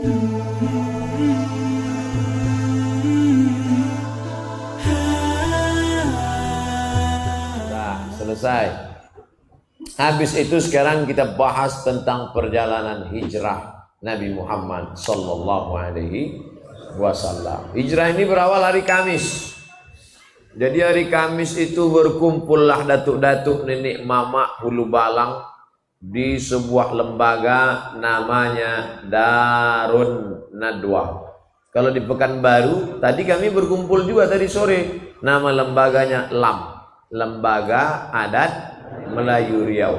Nah, selesai. Habis itu sekarang kita bahas tentang perjalanan hijrah Nabi Muhammad sallallahu alaihi wasallam. Hijrah ini berawal hari Kamis. Jadi hari Kamis itu berkumpullah datuk-datuk nenek mama Hulu Balang di sebuah lembaga namanya Darun Nadwah. Kalau di Pekanbaru, tadi kami berkumpul juga tadi sore. Nama lembaganya LAM, Lembaga Adat Melayu Riau.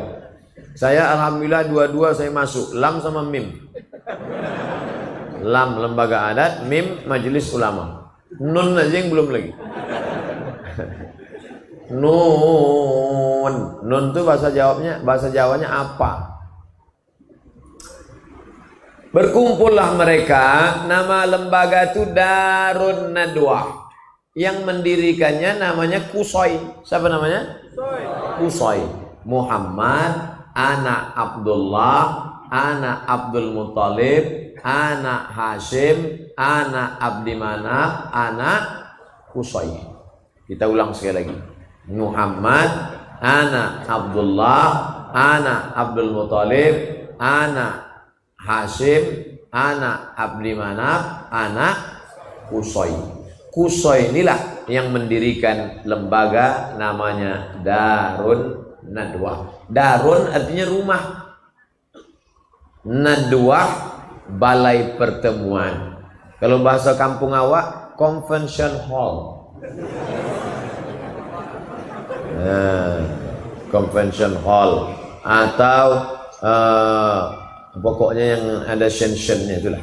Saya alhamdulillah dua-dua saya masuk, LAM sama MIM. LAM Lembaga Adat, MIM Majelis Ulama. Nun aja yang belum lagi. Nun itu bahasa Jawanya apa? Berkumpullah mereka, nama lembaga itu Darun Nadwah. Yang mendirikannya namanya Kusoi. Siapa namanya? Kusoi. Muhammad, anak Abdullah, anak Abdul Muthalib, anak Hashim, anak Abdi Manaf, anak Kusoi. Kita ulang sekali lagi. Muhammad, anak Abdullah, anak Abdul Muthalib, anak Hashim, anak Abdi Manaf, anak Kusoi. Kusoi inilah yang mendirikan lembaga namanya Darun Nadwah. Darun artinya rumah, Nadwah balai pertemuan. Kalau bahasa kampung awak, convention hall. Convention hall atau pokoknya yang ada shensionnya itulah.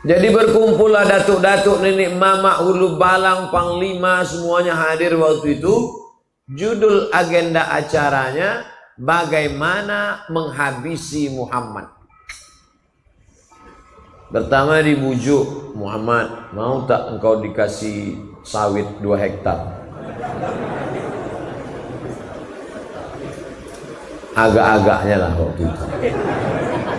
Jadi berkumpullah datuk-datuk nenek mama Hulu Balang, panglima, semuanya hadir waktu itu. Judul agenda acaranya bagaimana menghabisi Muhammad. Pertama dibujuk, Muhammad, mau tak engkau dikasih sawit 2 hektar? Agak-agaknya lah waktu itu.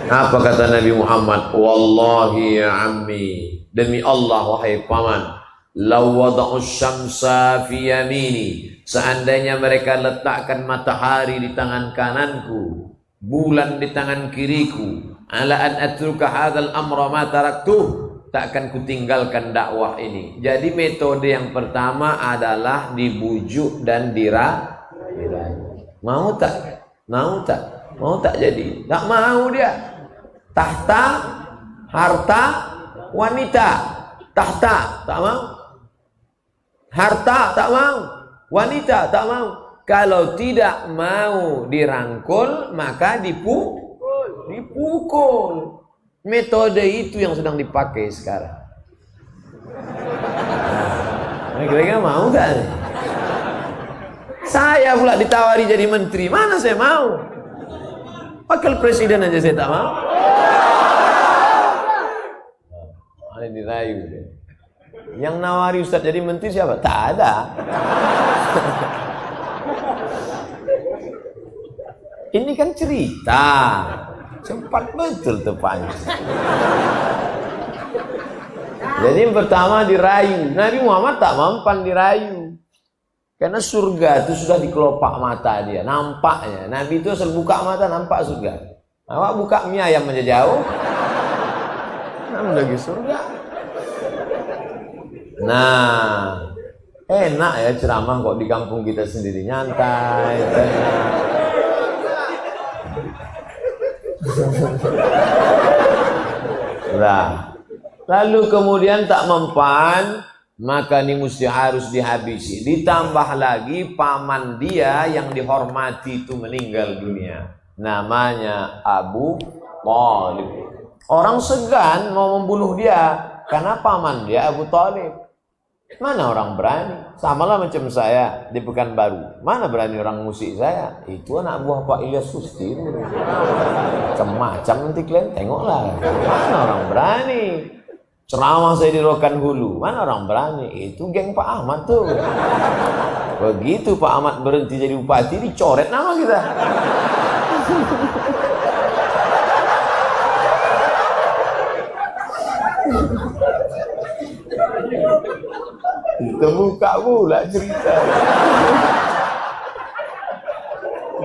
Apa kata Nabi Muhammad? Wallahi ya ammi, demi Allah wahai paman, law wada'u syamsa fi yamini, seandainya mereka letakkan matahari di tangan kananku, bulan di tangan kiriku, ala an atruka hadzal amra ma taraktuh, tak akan kutinggalkan dakwah ini. Jadi metode yang pertama adalah dibujuk dan dirayu. Mau tak? Mau tak? Mau tak jadi? Tak mau dia. Tahta, harta, wanita. Tahta, tak mau. Harta, tak mau. Wanita, tak mau. Kalau tidak mau dirangkul, maka dipukul. Metode itu yang sedang dipakai sekarang. Nah, kira-kira mau tak? Saya pula ditawari jadi menteri, mana saya mau? Wakil presiden aja saya tak mau. Ada dirayu. Yang nawari Ustaz jadi menteri siapa? Tak ada. Ini kan cerita. Cepat betul tepatnya. Jadi yang pertama dirayu. Nabi Muhammad tak mampan dirayu. Karena surga itu sudah di kelopak mata dia, nampaknya. Nabi itu asal buka mata nampak surga. Awak buka mie ayam aja jauh, namun lagi surga. Nah, enak ya ceramah kok di kampung kita sendiri, nyantai. Nah, lalu kemudian tak mempan, maka ini mesti harus dihabisi. Ditambah lagi paman dia yang dihormati itu meninggal dunia. Namanya Abu Thalib. Orang segan mau membunuh dia karena paman dia Abu Thalib. Mana orang berani? Samalah macam saya di Pekanbaru. Mana berani orang musik saya? Itu anak buah Pak Ilyas Susti. Macam-macam nanti kalian tengoklah. Mana orang berani? Ceramah saya di Rokan Hulu, mana orang berani? Itu geng Pak Ahmad tuh. Begitu Pak Ahmad berhenti jadi bupati, dicoret nama kita. terbuka pula cerita.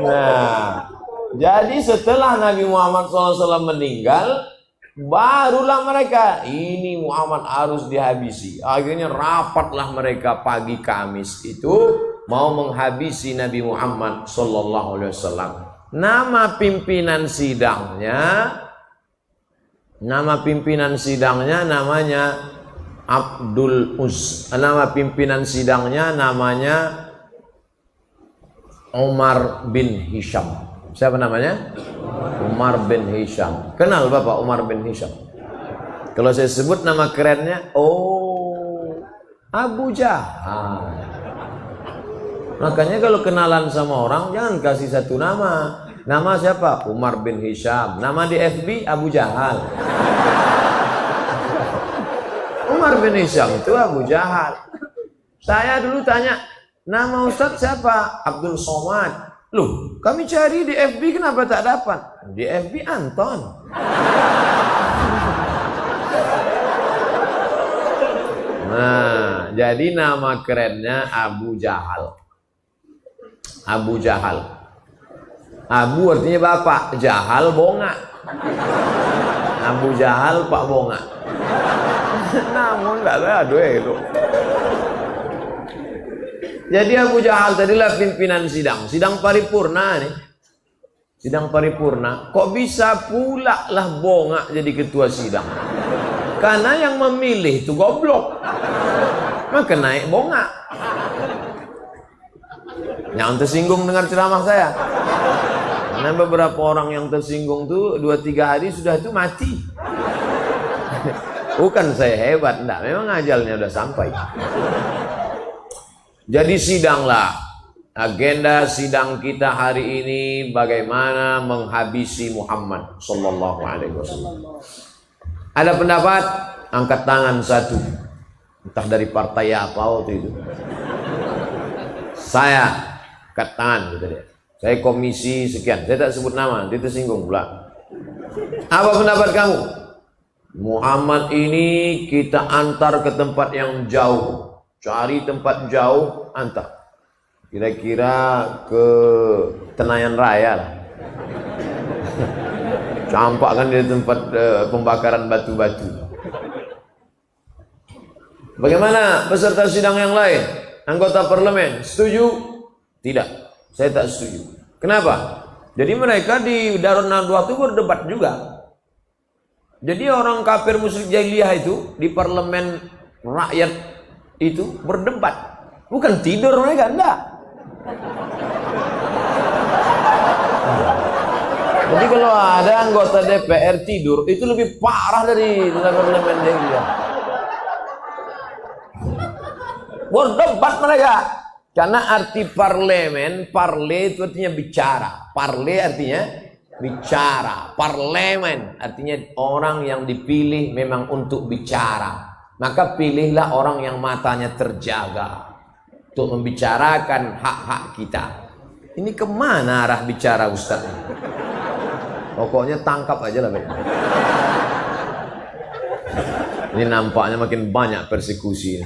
Nah, jadi setelah Nabi Muhammad SAW meninggal, barulah mereka, ini Muhammad harus dihabisi. Akhirnya rapatlah mereka pagi Kamis itu mau menghabisi Nabi Muhammad SAW. Nama pimpinan sidangnya namanya Abdul Uz. Nama pimpinan sidangnya namanya Umar bin Hisham. Siapa namanya? Umar bin Hisham. Kenal Bapak Umar bin Hisham? Kalau saya sebut nama kerennya, oh, Abu Jahal. Makanya kalau kenalan sama orang jangan kasih satu nama. Nama siapa? Umar bin Hisham. Nama di FB Abu Jahal. Umar bin Hisham itu Abu Jahal. Saya dulu tanya, nama Ustadz siapa? Abdul Somad. Loh, kami cari di FB kenapa tak dapat? Di FB Anton. Nah, jadi nama kerennya Abu Jahal. Abu Jahal. Abu artinya bapak, Jahal bonga. Abu Jahal Pak bonga. Namun enggak ada itu. Jadi Abu Jahal tadilah pimpinan sidang paripurna nih. Sidang paripurna, kok bisa pula lah bonga jadi ketua sidang? Karena yang memilih itu goblok. Maka naik bonga. Yang tersinggung dengar ceramah saya. Karena beberapa orang yang tersinggung tuh 2-3 hari sudah itu mati. Bukan saya hebat, enggak, memang ajalnya udah sampai. Jadi sidanglah. Agenda sidang kita hari ini bagaimana menghabisi Muhammad sallallahu alaihi wasallam. Ada pendapat angkat tangan satu. Entah dari partai apa waktu itu. Saya angkat tangan gitu dia. Saya komisi sekian. Saya tak sebut nama, dia tersinggung pula. Apa pendapat kamu? Muhammad ini kita antar ke tempat yang jauh. Cari tempat jauh, antar. Kira-kira ke Tenayan Raya lah. Campakkan di tempat pembakaran batu-batu. Bagaimana peserta sidang yang lain? Anggota parlemen, setuju? Tidak, saya tak setuju. Kenapa? Jadi mereka di Darun Nadwa itu berdebat juga. Jadi orang kafir musyrik jahiliyah itu di parlemen rakyat itu berdebat. Bukan tidur mereka, enggak. Jadi kalau ada anggota DPR tidur, itu lebih parah dari parlemen jahiliyah. Berdebat mereka. Karena arti parlemen, parle itu artinya bicara. Parle artinya bicara. Parlemen artinya orang yang dipilih memang untuk bicara. Maka pilihlah orang yang matanya terjaga untuk membicarakan hak-hak kita. Ini kemana arah bicara Ustaz? Pokoknya tangkap aja lah. Ini nampaknya makin banyak persekusi.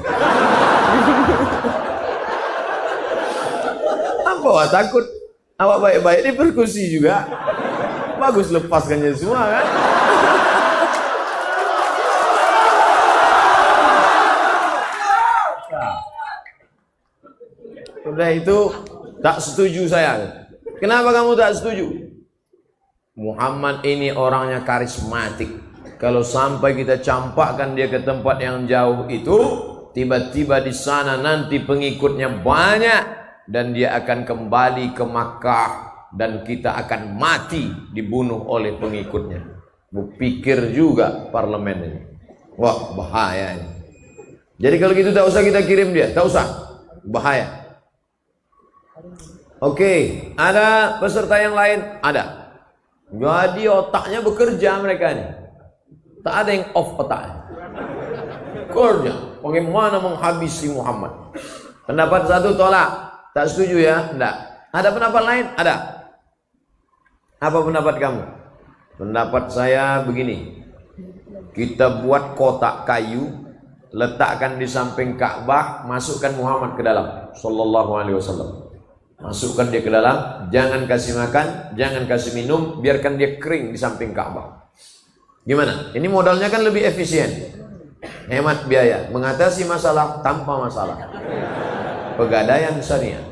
Apa takut? Awak baik-baik ini persekusi juga. Bagus lepaskannya semua kan? Udah itu tak setuju saya. Kenapa kamu tak setuju? Muhammad ini orangnya karismatik. Kalau sampai kita campakkan dia ke tempat yang jauh itu, tiba-tiba di sana nanti pengikutnya banyak dan dia akan kembali ke Makkah dan kita akan mati dibunuh oleh pengikutnya. Berpikir juga parlemen ini. Wah, bahaya ini. Jadi kalau gitu tak usah kita kirim dia, tak usah. Bahaya. Oke, ada peserta yang lain? Ada. Jadi otaknya bekerja mereka ini. Tak ada yang off otaknya. Kerja. Bagaimana menghabisi Muhammad? Pendapat satu tolak. Tak setuju ya? Tidak. Ada pendapat lain? Ada. Apa pendapat kamu? Pendapat saya begini. Kita buat kotak kayu. letakkan di samping Ka'bah, masukkan Muhammad ke dalam sallallahu alaihi wasallam. Masukkan dia ke dalam, jangan kasih makan, jangan kasih minum, biarkan dia kering di samping Ka'bah. Gimana? Ini modalnya kan lebih efisien, hemat biaya, mengatasi masalah tanpa masalah. Pegadaian syariah.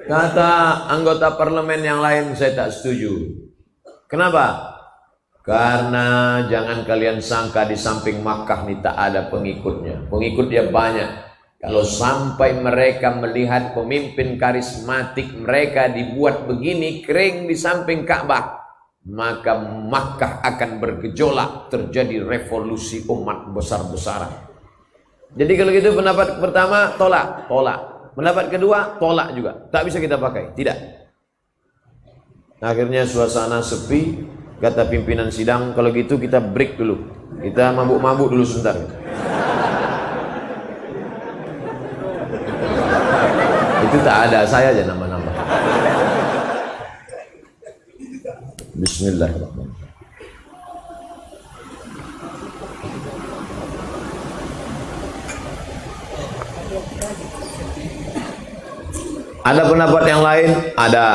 Kata anggota parlemen yang lain, saya tak setuju. Kenapa? Karena jangan kalian sangka di samping Makkah ini tak ada pengikutnya. Pengikut dia banyak. Kalau sampai mereka melihat pemimpin karismatik mereka dibuat begini kering di samping Ka'bah, maka Makkah akan bergejolak, terjadi revolusi umat besar-besaran. Jadi kalau gitu pendapat pertama tolak, tolak. Pendapat kedua tolak juga, tak bisa kita pakai, tidak. Akhirnya suasana sepi, kata pimpinan sidang, kalau gitu kita break dulu, kita mabuk-mabuk dulu sebentar. Itu tak ada, saya aja nambah-nambah. Bismillahirrahmanirrahim. Ada pendapat yang lain? Ada.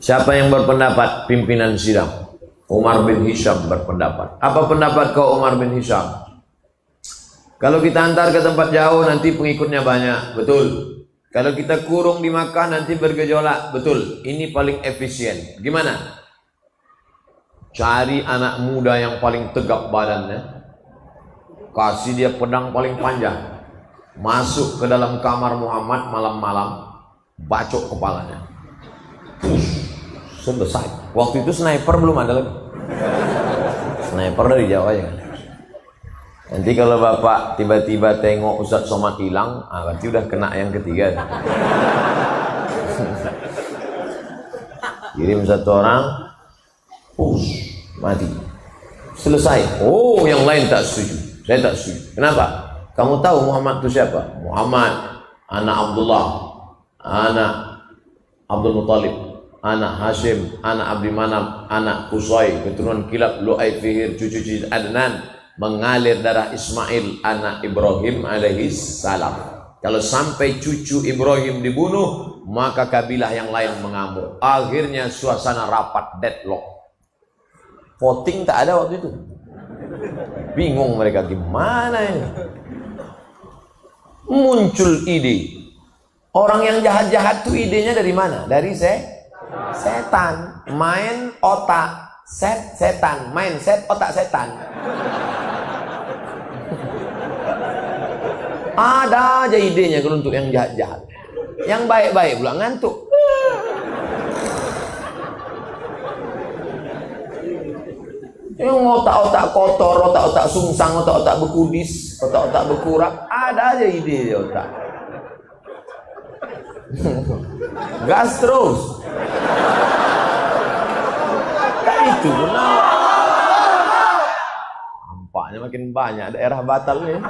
Siapa yang berpendapat? Pimpinan sidang Umar bin Hisham berpendapat. Apa pendapat kau Umar bin Hisham? Kalau kita antar ke tempat jauh nanti pengikutnya banyak, betul. Kalau kita kurung di Makkah nanti bergejolak, betul. Ini paling efisien. Gimana? Cari anak muda yang paling tegap badannya, kasih dia pedang paling panjang, masuk ke dalam kamar Muhammad malam-malam, bacok kepalanya. Selesai. Waktu itu sniper belum ada lagi. Sniper dari Jawa ya. Nanti kalau bapak tiba-tiba tengok Ustadz Somad hilang, berarti udah kena yang ketiga. Kirim satu orang, mati. Selesai. Oh, yang lain tak setuju. Saya tak setuju. Kenapa? Kamu tahu Muhammad itu siapa? Muhammad, anak Abdullah, anak Abdul Muttalib, anak Hashim, anak Abdi Manaf, anak Qusay, keturunan Kilab, Lu'ay, Fihir, cucu-cucu Adnan, mengalir darah Ismail anak Ibrahim alaihi salam. Kalau sampai cucu Ibrahim dibunuh, maka kabilah yang lain mengamuk. Akhirnya suasana rapat, deadlock. Voting tak ada waktu itu. Bingung mereka, gimana ini? Muncul ide. Orang yang jahat-jahat tuh idenya dari mana? Dari setan. Main otak setan, mindset otak setan. Ada aja idenya kalau untuk yang jahat-jahat. Yang baik-baik pula ngantuk. Yang otak-otak kotor, otak-otak sungsang, otak-otak bekudis, otak-otak berkurak, ada aja ide di otak. Gas terus. Tak itu benar. Nampaknya makin banyak daerah batal nih.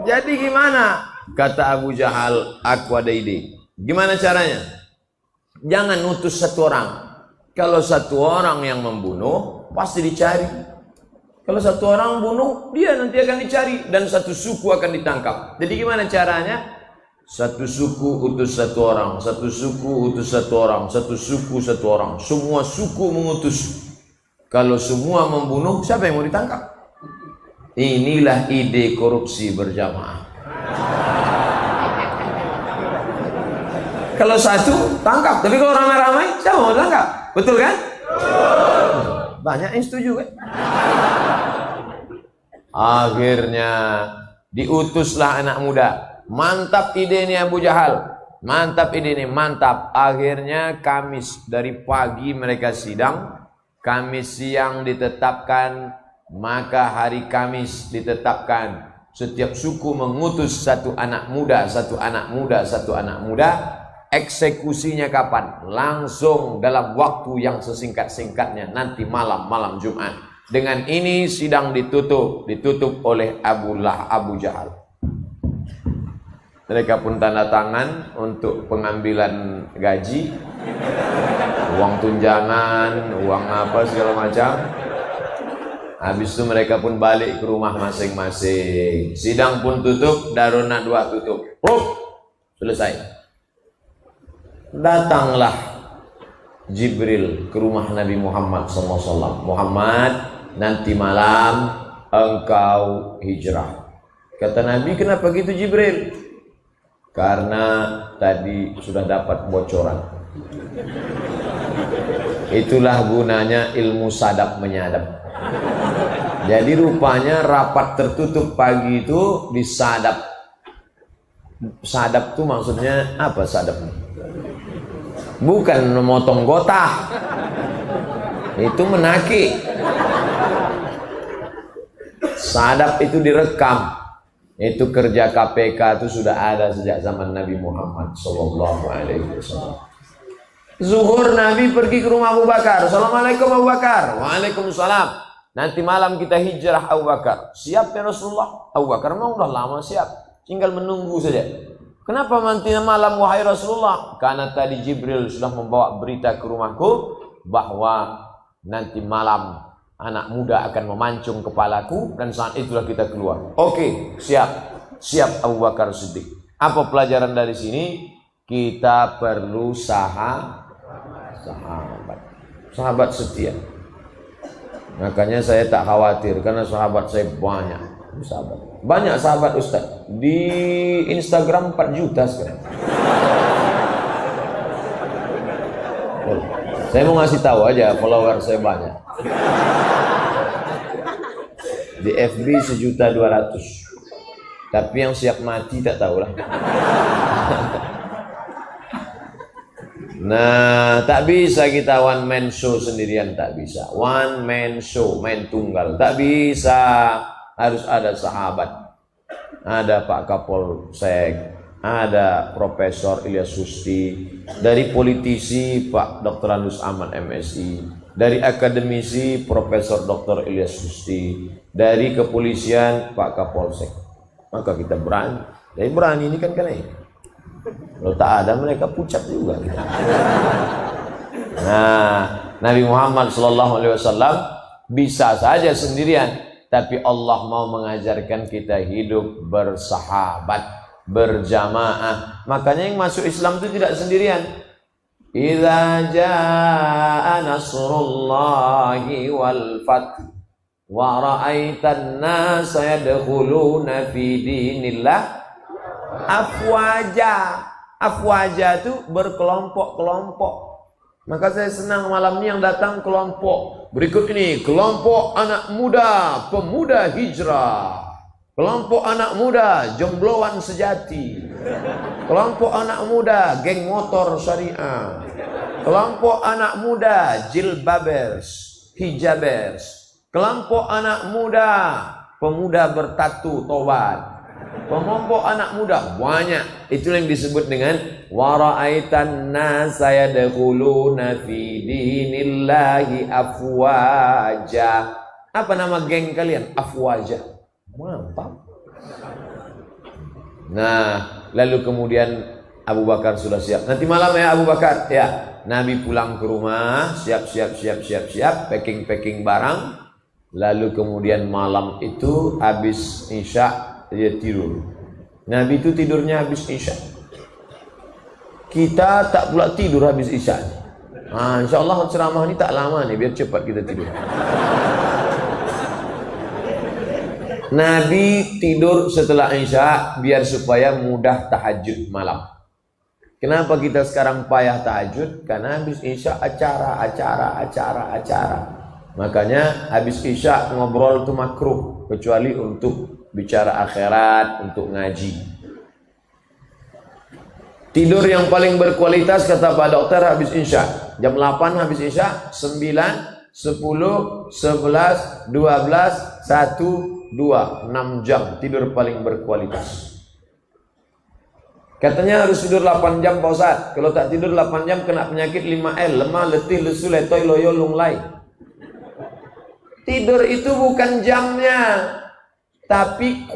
Jadi gimana? Kata Abu Jahal, aku ada ide. Gimana caranya? Jangan utus satu orang. Kalau satu orang yang membunuh, pasti dicari. Kalau satu orang bunuh, dia nanti akan dicari. Dan satu suku akan ditangkap. Jadi gimana caranya? Satu suku utus satu orang, satu suku utus satu orang, satu suku satu orang. Semua suku mengutus. Kalau semua membunuh, siapa yang mau ditangkap? Inilah ide korupsi berjamaah. Kalau satu, tangkap. Tapi kalau ramai-ramai, siapa mau tangkap? Betul kan? Banyak yang setuju kan? Akhirnya diutuslah anak muda. Mantap ide ini Abu Jahal. Mantap ide ini, mantap. Akhirnya Kamis dari pagi mereka sidang. Kamis siang ditetapkan. Maka hari Kamis ditetapkan. Setiap suku mengutus satu anak muda, satu anak muda, satu anak muda. Eksekusinya kapan? Langsung dalam waktu yang sesingkat-singkatnya. Nanti malam Jumat. Dengan ini sidang ditutup oleh Abu Jahal. Mereka pun tanda tangan untuk pengambilan gaji. uang tunjangan, uang apa segala macam. Habis itu mereka pun balik ke rumah masing-masing. Sidang pun tutup, Daruna 2 tutup. Selesai. Datanglah Jibril ke rumah Nabi Muhammad SAW. Muhammad, nanti malam engkau hijrah. Kata Nabi, kenapa gitu Jibril? Karena tadi sudah dapat bocoran. Itulah gunanya ilmu sadap menyadap. Jadi rupanya rapat tertutup pagi itu disadap. Sadap itu maksudnya apa sadap? Bukan memotong gotah. Itu menaki. Sadap itu direkam. Itu kerja KPK itu sudah ada sejak zaman Nabi Muhammad SAW. Zuhur Nabi pergi ke rumah Abu Bakar. Assalamualaikum Abu Bakar. Waalaikumsalam. Nanti malam kita hijrah Abu Bakar. Siap ya Rasulullah? Abu Bakar memang udah lama siap. Tinggal menunggu saja. Kenapa nanti malam wahai Rasulullah? Karena tadi Jibril sudah membawa berita ke rumahku bahwa nanti malam anak muda akan memancung kepalaku dan saat itulah kita keluar. Oke, siap. Siap Abu Bakar Siddiq. Apa pelajaran dari sini? Kita perlu sahabat setia. Makanya saya tak khawatir karena sahabat saya banyak. Banyak sahabat Ustaz. Di Instagram 4 juta sekarang. Saya mau ngasih tahu aja, follower saya banyak. Di FB 1.200.000. Tapi yang siap mati tak tahulah. Nah, tak bisa kita one man show sendirian, tak bisa. One man show, main tunggal, tak bisa. Harus ada sahabat. Ada Pak Kapolsek, ada Profesor Ilyas Susti, dari politisi Pak Dr. Andus Ahmad MSI, dari akademisi Profesor Dr. Ilyas Susti, dari kepolisian Pak Kapolsek. Maka kita berani. Jadi berani ini kan ini. Kalau tak ada mereka pucat juga. Nah, Nabi Muhammad SAW bisa saja sendirian, tapi Allah mau mengajarkan kita hidup bersahabat, berjamaah. Makanya yang masuk Islam itu tidak sendirian. Idza jaa nasrullahi wal fath wa ra'aitan nasa yadkhuluna fi dinillah afwaja itu berkelompok-kelompok. Maka saya senang malam ini yang datang kelompok berikut ini. Kelompok anak muda pemuda hijrah, kelompok anak muda jombloan sejati, kelompok anak muda geng motor syariah, kelompok anak muda jilbabers, hijabers, kelompok anak muda pemuda bertatu tobat, kelompok anak muda banyak. Itu yang disebut dengan wara'aitan nasa yadkhuluna fi dinillahi afwaja. Apa nama geng kalian? Afwaja. Mantap. Nah, lalu kemudian Abu Bakar sudah siap. Nanti malam ya Abu Bakar. Ya, Nabi pulang ke rumah, siap, packing barang. Lalu kemudian malam itu habis Isya dia tidur. Nabi itu tidurnya habis Isya. Kita tak pula tidur habis Isya. Insya Allah ceramah ini tak lama nih, biar cepat kita tidur. Nabi tidur setelah Isya biar supaya mudah tahajud malam. Kenapa kita sekarang payah tahajud? Karena habis Isya acara. Makanya habis Isya ngobrol itu makruh, kecuali untuk bicara akhirat, untuk ngaji. Tidur yang paling berkualitas kata Pak Dokter habis Isya. Jam 8 habis Isya, 9, 10, 11, 12, 1, 2, 6 jam tidur paling berkualitas. Katanya harus tidur 8 jam Pak Ustaz. Kalau tak tidur 8 jam kena penyakit 5L, lemah, letih, lesu, letoy, loyo, lunglai. Tidur itu bukan jamnya, tapi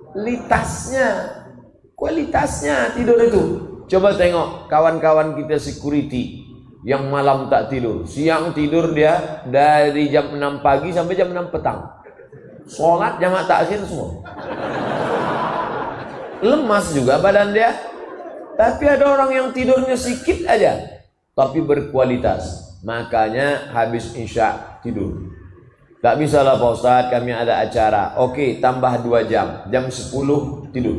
kualitasnya tidur itu. Coba tengok kawan-kawan kita security yang malam tak tidur. Siang tidur dia dari jam 6 pagi sampai jam 6 petang. Sholat jamak takhir semua. Lemas juga badan dia. Tapi ada orang yang tidurnya sedikit aja, tapi berkualitas. Makanya habis isya tidur. Tak bisa lah Pak Ustadz, kami ada acara. Oke, tambah 2 jam. Jam 10 tidur.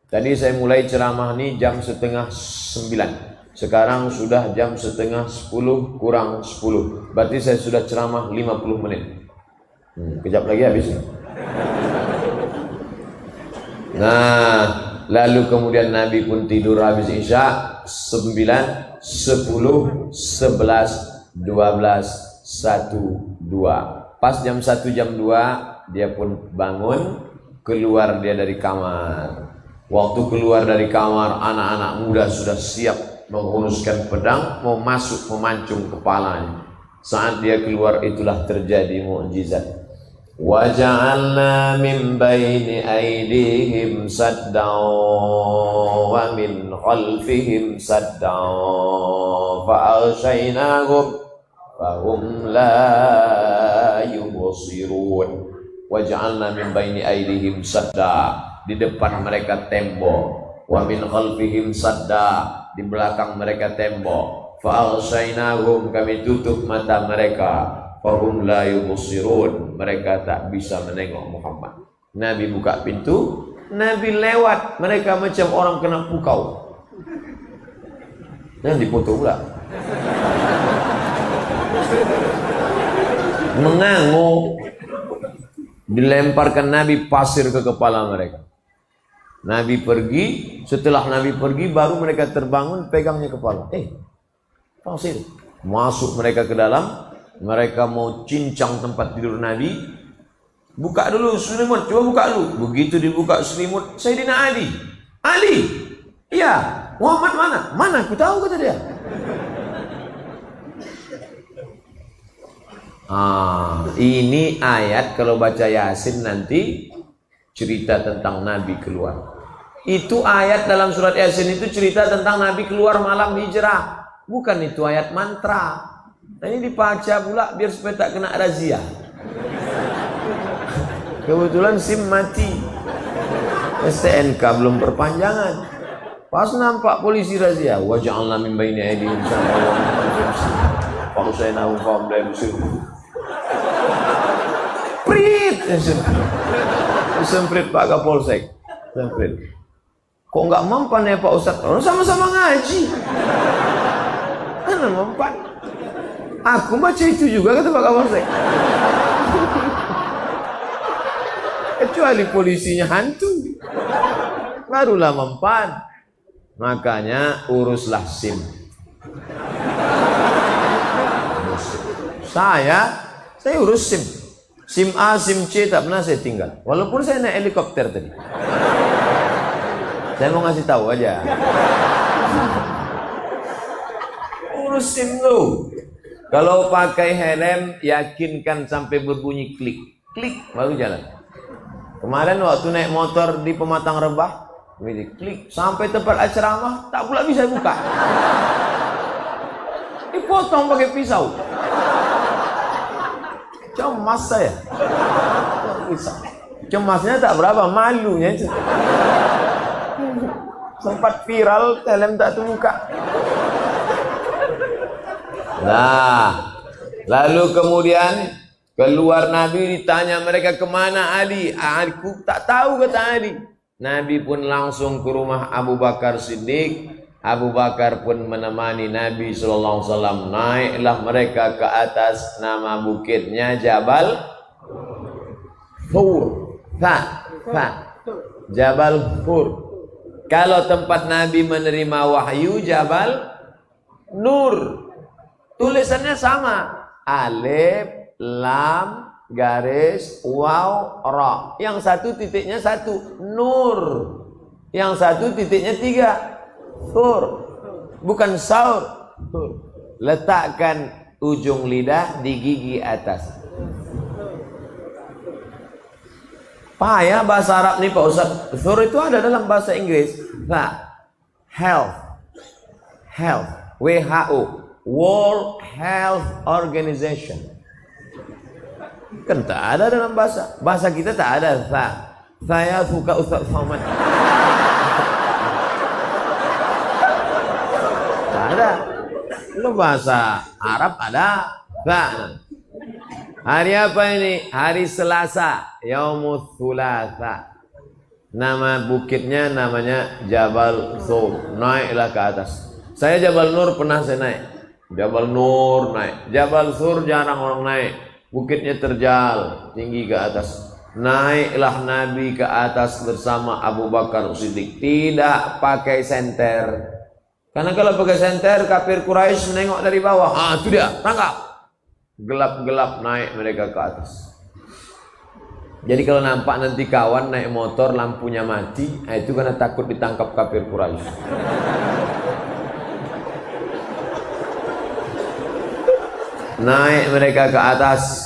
Tadi saya mulai ceramah nih jam setengah 9. Sekarang sudah jam setengah 10 kurang 10. Berarti saya sudah ceramah 50 menit. Kejap lagi habis. Nah, lalu kemudian Nabi pun tidur habis isya 9, 10, 11, 12, 1, 2. Pas jam 1 jam 2 dia pun bangun, keluar dia dari kamar. Waktu keluar dari kamar, anak-anak muda sudah siap menghunuskan pedang, mau masuk memancung kepalanya. Saat dia keluar itulah terjadi mukjizat. Wa ja'alna min baini aydihim saddan wa min khalfihim saddan fa aghshaynahum fa hum la yubsirun. Wa ja'alna min baini aydihim sadda, di depan mereka tembok. Wa min khalfihim sadda, di belakang mereka tembok. Fa aghshaynahum, kami tutup mata mereka. Fahum la yubsirun, mereka tak bisa menengok Muhammad. Nabi buka pintu, Nabi lewat, mereka macam orang kena pukau. Dan dipoto pula. Mengangguk. Dilemparkan Nabi pasir ke kepala mereka. Nabi pergi, setelah Nabi pergi baru mereka terbangun, pegangnya kepala. Pasir. Masuk mereka ke dalam, mereka mau cincang tempat tidur Nabi. Buka dulu selimut, coba buka dulu. Begitu dibuka selimut, Sayyidina Ali. Ali, iya, Muhammad mana? Mana? Aku tahu, kata dia. Ini ayat kalau baca Yasin nanti cerita tentang Nabi keluar. Itu ayat dalam surat Yasin itu cerita tentang Nabi keluar malam hijrah. Bukan itu ayat mantra. Nah, ini dibaca pula biar supaya tak kena razia. Kebetulan SIM mati, STNK belum perpanjangan. Pas nampak polisi razia, wa ja'alna min baini aydihim saddan wa min khalfihim fa aghshaynahum fa hum la yubsirun. Prit, semprit Pak Kapolsek, semprit. Kok nggak mempan ya Pak Ustadz? Orang sama-sama ngaji. Mana mempan? Aku baca itu juga, kata Pak Kapolsek. Kecuali polisinya hantu, barulah mempan. Makanya uruslah SIM. Saya urus SIM. SIM A, SIM C tak pernah saya tinggal. Walaupun saya naik helikopter tadi. Saya mau ngasih tahu aja. Urus SIM lo. Kalau pakai helm, yakinkan sampai berbunyi klik. Klik, baru jalan. Kemarin waktu naik motor di Pematang Rebah, klik. Sampai tempat ceramah, tak pula bisa buka. Dipotong pakai pisau. Cemas saya. Cemasnya tak berapa, malunya. Sempat viral, helm tak terbuka. Nah, lalu kemudian keluar Nabi, ditanya mereka kemana Ali? Aku tak tahu, kata Ali. Nabi pun langsung ke rumah Abu Bakar Siddiq. Abu Bakar pun menemani Nabi SAW. Naiklah mereka ke atas, nama bukitnya Jabal Thur. Jabal Thur. Kalau tempat Nabi menerima wahyu, Jabal Nur. Tulisannya sama, alif, lam, garis, waw, ra. Yang satu titiknya 1, nur. Yang satu titiknya 3, thur. Bukan saur, thur. Letakkan ujung lidah di gigi atas. Payah bahasa Arab nih Pak Ustaz. Thur itu ada dalam bahasa Inggris. Health, WHO. World Health Organization. Kan tak ada dalam bahasa kita tak ada saya suka Ustaz Somad. Tak ada. Kalau bahasa Arab ada Hari apa ini? Hari Selasa, Yaumul Thulatha. Nama bukitnya namanya Jabal Sur. Naiklah ke atas. Saya Jabal Nur pernah saya naik. Jabal Nur naik. Jabal Sur jarang orang naik. Bukitnya terjal, tinggi ke atas. Naiklah Nabi ke atas bersama Abu Bakar Siddiq. Tidak pakai senter. Karena kalau pakai senter, kafir Quraisy menengok dari bawah. Itu dia, tangkap. Gelap-gelap naik mereka ke atas. Jadi kalau nampak nanti kawan naik motor lampunya mati, itu karena takut ditangkap kafir Quraisy. Naik mereka ke atas.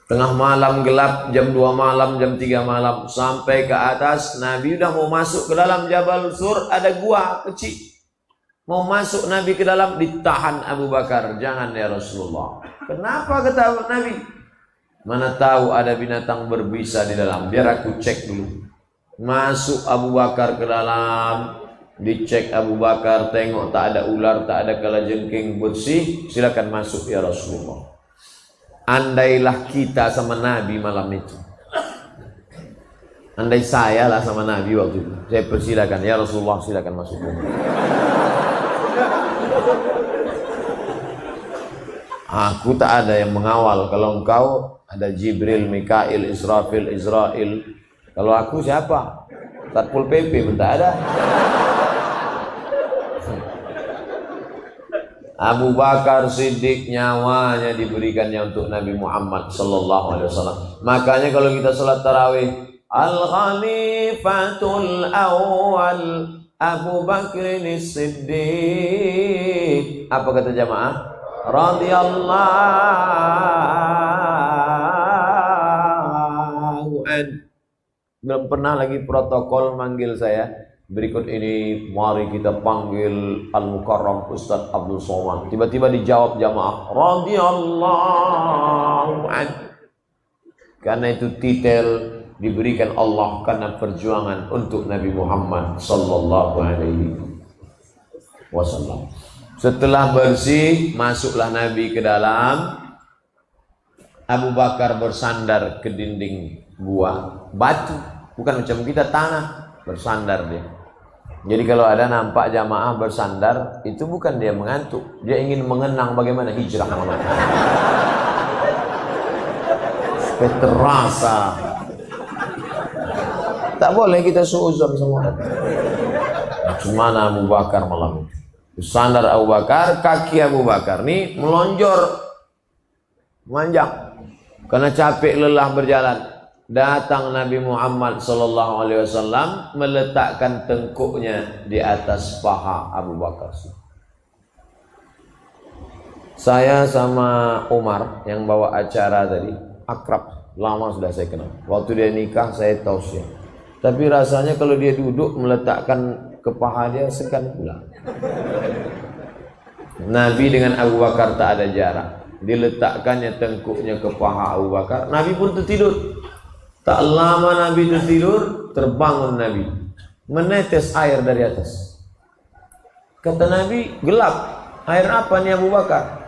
Tengah malam gelap, jam 2 malam, jam 3 malam, sampai ke atas. Nabi udah mau masuk ke dalam Jabal Sur, ada gua kecil. Mau masuk Nabi ke dalam, ditahan Abu Bakar. Jangan ya Rasulullah. Kenapa kata Nabi? Mana tahu ada binatang berbisa di dalam. Biar aku cek dulu. Masuk Abu Bakar ke dalam. Dicek Abu Bakar, tengok tak ada ular, tak ada kalajengking, bersih. Silakan masuk ya Rasulullah. Andailah kita sama Nabi malam itu. Andai saya lah sama Nabi waktu itu. Saya persilakan ya Rasulullah, silakan masuk. Aku tak ada yang mengawal. Kalau engkau ada Jibril, Mikail, Israfil, Israel. Kalau aku siapa? Satpol PP pun tak ada. Abu Bakar Siddiq nyawanya diberikannya untuk Nabi Muhammad sallallahu alaihi wasallam. Makanya kalau kita salat tarawih, Al-Khalifatul Awwal Abu Bakr Siddiq. Apa kata jamaah? Radhiyallahu an. Belum pernah lagi protokol manggil saya. Berikut ini mari kita panggil Al-Mukarram Ustaz Abdul Somad. Tiba-tiba dijawab jamaah radhiyallahu an. Karena itu titel diberikan Allah karena perjuangan untuk Nabi Muhammad sallallahu alaihi wasallam. Setelah bersih, masuklah Nabi ke dalam. Abu Bakar bersandar ke dinding gua, batu, bukan macam kita tanah, bersandar dia. Jadi kalau ada nampak jamaah bersandar, itu bukan dia mengantuk, dia ingin mengenang bagaimana hijrah Muhammad. Supaya terasa. Tak boleh kita suuzon semua. Cuma Abu Bakar malam itu. Bersandar Abu Bakar, kaki Abu Bakar nih melonjor, memanjang. Karena capek lelah berjalan. Datang Nabi Muhammad sallallahu alaihi wasallam meletakkan tengkuknya di atas paha Abu Bakar. Saya sama Umar yang bawa acara tadi akrab, lama sudah saya kenal. Waktu dia nikah saya tausiah. Tapi rasanya kalau dia duduk meletakkan ke paha dia segan pula. Nabi dengan Abu Bakar tak ada jarak. Diletakkannya tengkuknya ke paha Abu Bakar. Nabi pun tertidur. Tak lama Nabi tertidur, terbangun Nabi. Menetes air dari atas. Kata Nabi, gelap. Air apa nih Abu Bakar?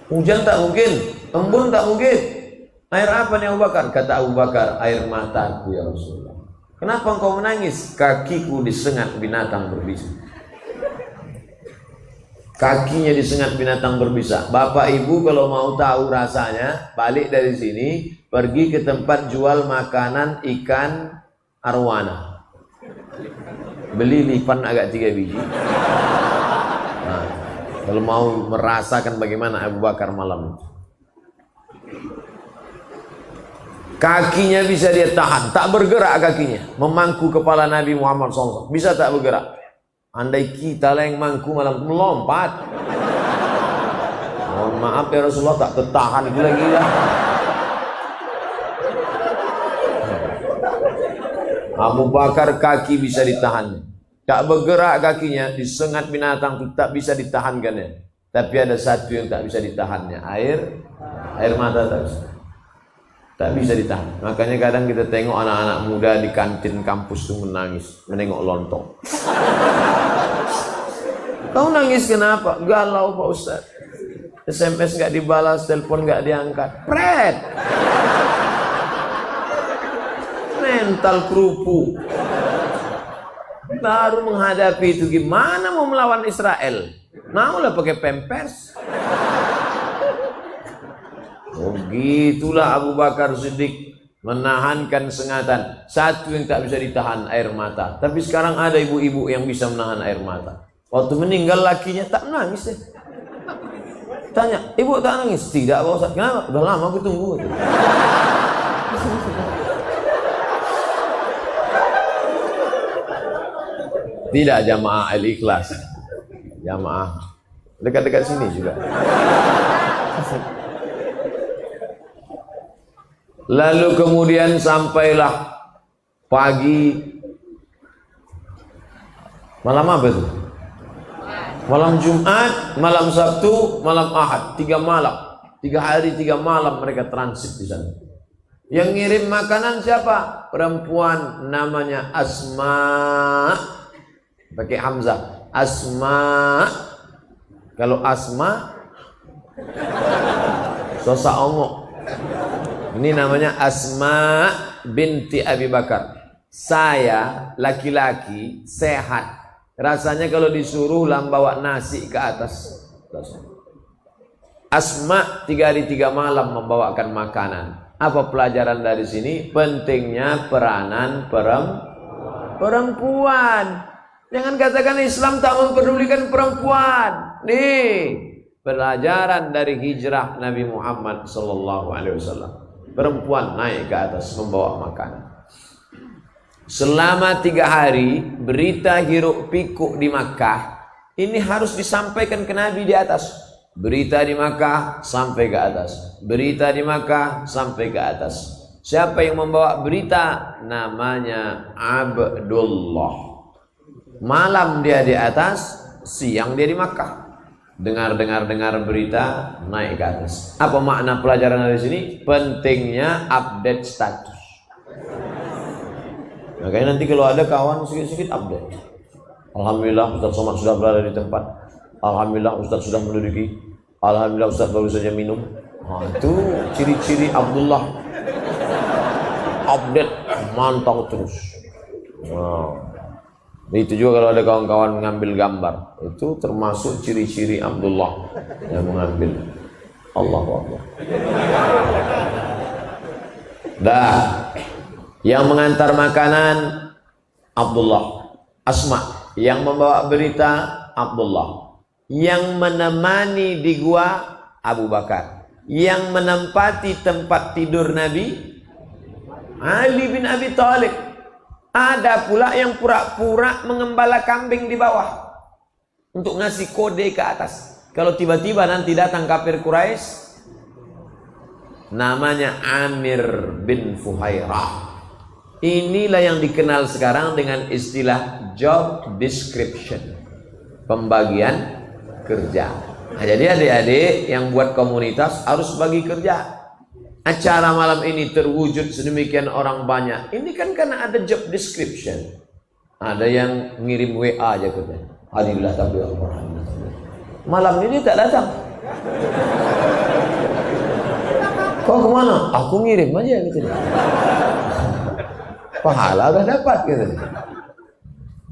Hujan tak mungkin, embun tak mungkin. Air apa nih Abu Bakar? Kata Abu Bakar, air mataku ya Rasulullah. Kenapa engkau menangis? Kakiku disengat binatang berbisa. Kakinya disengat binatang berbisa. Bapak ibu kalau mau tahu rasanya, balik dari sini, pergi ke tempat jual makanan ikan arwana. Beli lipan agak 3 biji. Nah, kalau mau merasakan bagaimana Abu Bakar malam itu. Kakinya bisa dia tahan, tak bergerak kakinya. Memangku kepala Nabi Muhammad SAW. Bisa tak bergerak? Andai kita lah yang mangku malam melompat. Mohon maaf ya Rasulullah, tak tertahan gila-gila. Abu Bakar kaki bisa ditahan. Tak bergerak kakinya, disengat binatang tak bisa ditahankannya. Tapi ada satu yang tak bisa ditahannya, air mata tak bisa. Tak bisa ditahan. Makanya kadang kita tengok anak-anak muda di kantin kampus tuh menangis, menengok lontong. Kau nangis kenapa? Galau Pak Ustaz. SMS nggak dibalas, telepon nggak diangkat. Pret. Mental kerupuk. Baru menghadapi itu gimana mau melawan Israel? Maulah pakai pampers. Oh gitulah Abu Bakar Siddiq menahankan sengatan. Satu yang tak bisa ditahan, air mata. Tapi sekarang ada ibu-ibu yang bisa menahan air mata. Waktu meninggal lakinya tak nangis deh. Tanya, ibu tak nangis? Tidak Pak Ustaz. Kenapa? Udah lama aku tunggu. Tidak jamaah Al-Ikhlas. Jamaah dekat-dekat sini juga. Lalu kemudian sampailah pagi. Malam apa itu? Malam Jumat, malam Sabtu, malam Ahad. 3 malam. 3 hari 3 malam mereka transit di sana. Yang ngirim makanan siapa? Perempuan namanya Asma. Pakai Hamzah. Asma. Kalau Asma Sosa Ongo. Ini namanya Asma binti Abi Bakar. Saya laki-laki sehat. Rasanya kalau disuruh bawa nasi ke atas. Asma 3 hari 3 malam membawakan makanan. Apa pelajaran dari sini? Pentingnya peranan perempuan. Jangan katakan Islam tak mempedulikan perempuan. Nih, pelajaran dari hijrah Nabi Muhammad SAW. Perempuan naik ke atas membawa makanan. Selama 3 hari berita hiruk pikuk di Makkah ini harus disampaikan ke Nabi di atas. Berita di Makkah sampai ke atas. Berita di Makkah sampai ke atas. Siapa yang membawa berita? Namanya Abdullah. Malam dia di atas, siang dia di Makkah. Dengar berita, naik ke atas. Apa makna pelajaran dari sini? Pentingnya update status. Makanya nanti kalau ada kawan sedikit-sedikit update. Alhamdulillah Ustaz Somad sudah berada di tempat. Alhamdulillah Ustaz sudah menduduki. Alhamdulillah Ustaz baru saja minum. Itu ciri-ciri Abdullah. Update mantau terus. Itu juga kalau ada kawan-kawan mengambil gambar, itu termasuk ciri-ciri Abdullah yang mengambil. Allahu Akbar. Dah, yang mengantar makanan Abdullah. Asma yang membawa berita Abdullah. Yang menemani di gua Abu Bakar. Yang menempati tempat tidur Nabi Ali bin Abi Thalib. Ada pula yang pura-pura mengembala kambing di bawah untuk ngasih kode ke atas. Kalau tiba-tiba nanti datang kafir Quraisy, namanya Amir bin Fuhairah. Inilah yang dikenal sekarang dengan istilah job description, pembagian kerja. Nah, jadi adik-adik yang buat komunitas harus bagi kerja. Acara malam ini terwujud sedemikian orang banyak. Ini kan karena ada job description. Ada yang ngirim WA aja katanya. Alhamdulillah tabligh. Malam ini tak datang. Kau kemana? Aku ngirim aja gitu. Pahala udah dapat gitu.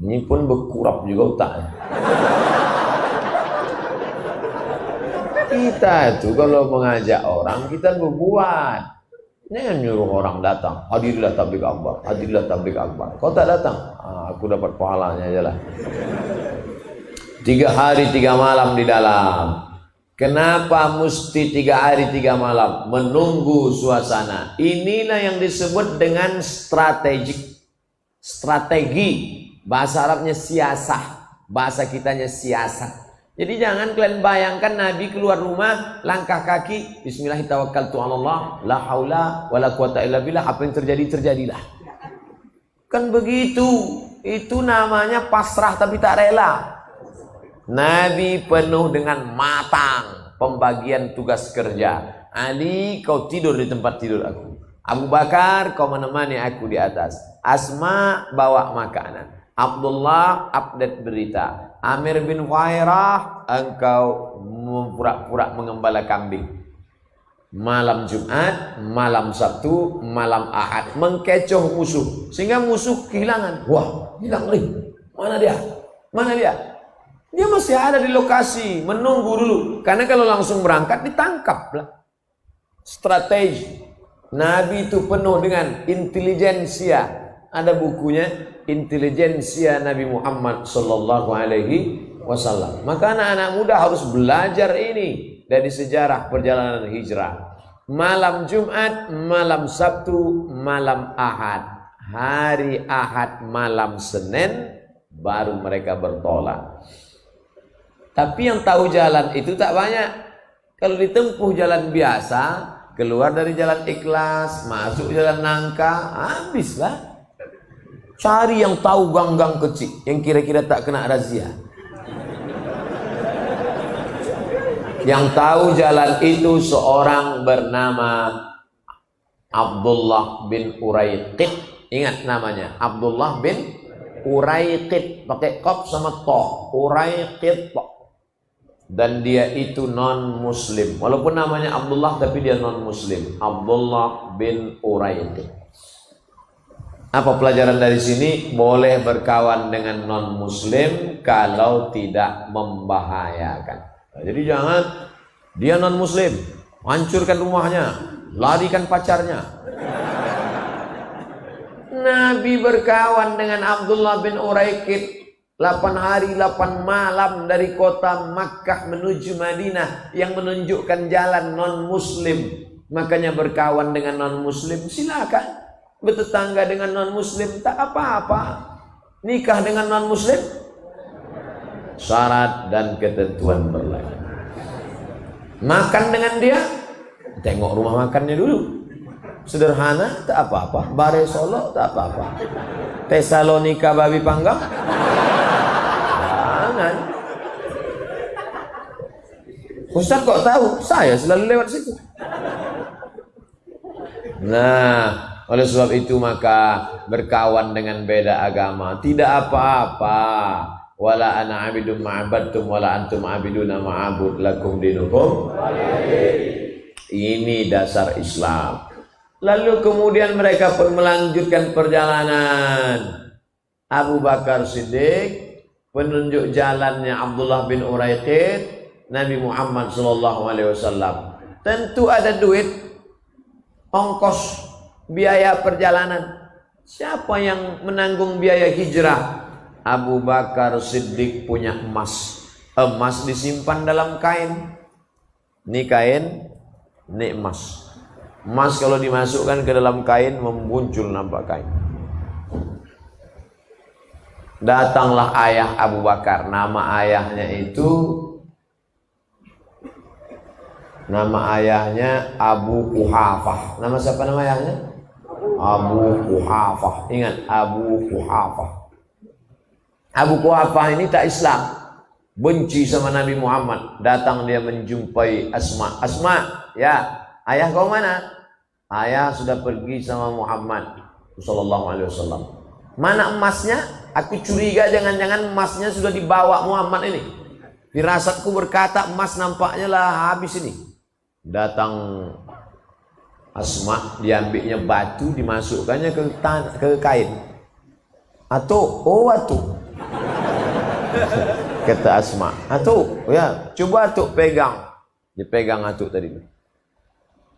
Ini pun berkurap juga otaknya. Kita itu kalau mengajak orang, kita berbuat. Jangan nyuruh orang datang. Hadirilah tabligh akbar, hadirilah tabligh akbar. Kau tak datang, aku dapat pahalanya aja lah. 3 hari 3 malam di dalam. Kenapa mesti 3 hari 3 malam? Menunggu suasana. Inilah yang disebut dengan strategik. Strategi. Bahasa Arabnya siasah. Bahasa kitanya siasat. Jadi jangan kalian bayangkan Nabi keluar rumah, langkah kaki, bismillahirrahmanirrahim, la haula wala quwata illa billah, apa yang terjadi terjadilah. Kan begitu. Itu namanya pasrah tapi tak rela. Nabi penuh dengan matang pembagian tugas kerja. Ali, kau tidur di tempat tidur aku. Abu Bakar, kau menemani aku di atas. Asma, bawa makanan. Abdullah, update berita. Amir bin Khairah, engkau pura-pura mengembala kambing. Malam Jumat, malam Sabtu, malam Ahad, mengkecoh musuh sehingga musuh kehilangan. Wah, hilang nih. Mana dia? Mana dia? Dia masih ada di lokasi, menunggu dulu. Karena kalau langsung berangkat ditangkap lah. Strategi. Nabi itu penuh dengan intelijensia. Ada bukunya, Intelijensia Nabi Muhammad sallallahu alaihi wasallam. Maka anak-anak muda harus belajar ini dari sejarah perjalanan hijrah. Malam Jumat, malam Sabtu, malam Ahad. Hari Ahad, malam Senin baru mereka bertolak. Tapi yang tahu jalan itu tak banyak. Kalau ditempuh jalan biasa, keluar dari jalan ikhlas, masuk jalan nangka, habislah. Cari yang tahu gang-gang kecil, yang kira-kira tak kena razia. Yang tahu jalan itu seorang bernama Abdullah bin Uraiqid. Ingat namanya, Abdullah bin Uraiqid, pakai qaf sama ta. Uraiqid. Dan dia itu non muslim. Walaupun namanya Abdullah tapi dia non muslim. Abdullah bin Uraiqid. Apa pelajaran dari sini? Boleh berkawan dengan non muslim kalau tidak membahayakan. Nah, jadi jangan dia non muslim, hancurkan rumahnya, larikan pacarnya. Nabi berkawan dengan Abdullah bin Uraiqid 8 hari 8 malam dari kota Makkah menuju Madinah, yang menunjukkan jalan non muslim. Makanya berkawan dengan non muslim silakan. Bertetangga dengan non muslim tak apa-apa. Nikah dengan non muslim syarat dan ketentuan berlaku. Makan dengan dia, tengok rumah makannya dulu. Sederhana tak apa-apa. Bare Solo tak apa-apa. Tesalonika babi panggang jangan. Ustaz kok tahu? Saya selalu lewat situ. Nah, oleh sebab itu maka berkawan dengan beda agama tidak apa-apa. Wala ana abidun ma'abadtum wala antum abiduna ma'abud lakum dinukum. Ini dasar Islam. Lalu kemudian mereka pun melanjutkan perjalanan. Abu Bakar Siddiq penunjuk jalannya Abdullah bin Uraiqid, Nabi Muhammad sallallahu alaihi wasallam. Tentu ada duit, ongkos, biaya perjalanan. Siapa yang menanggung biaya hijrah? Abu Bakar Siddiq punya emas. Emas disimpan dalam kain. Ini kain, ini emas. Emas kalau dimasukkan ke dalam kain memuncul nampak kain. Datanglah ayah Abu Bakar. Nama ayahnya Abu Quhafah. Nama siapa nama ayahnya? Abu Quhafah. Ingat, Abu Quhafah. Abu Quhafah ini tak Islam, benci sama Nabi Muhammad. Datang dia menjumpai Asma. Asma, ya, ayah kau mana? Ayah sudah pergi sama Muhammad sallallahu alaihi wasallam. Mana emasnya? Aku curiga jangan-jangan emasnya sudah dibawa Muhammad ini. Firasatku berkata emas nampaknya lah habis ini. Datang Asma, diambilnya batu, dimasukkannya ke kain. Atuh, kata Asma, atuh, ya, coba atuh pegang. Dipegang atuh tadi.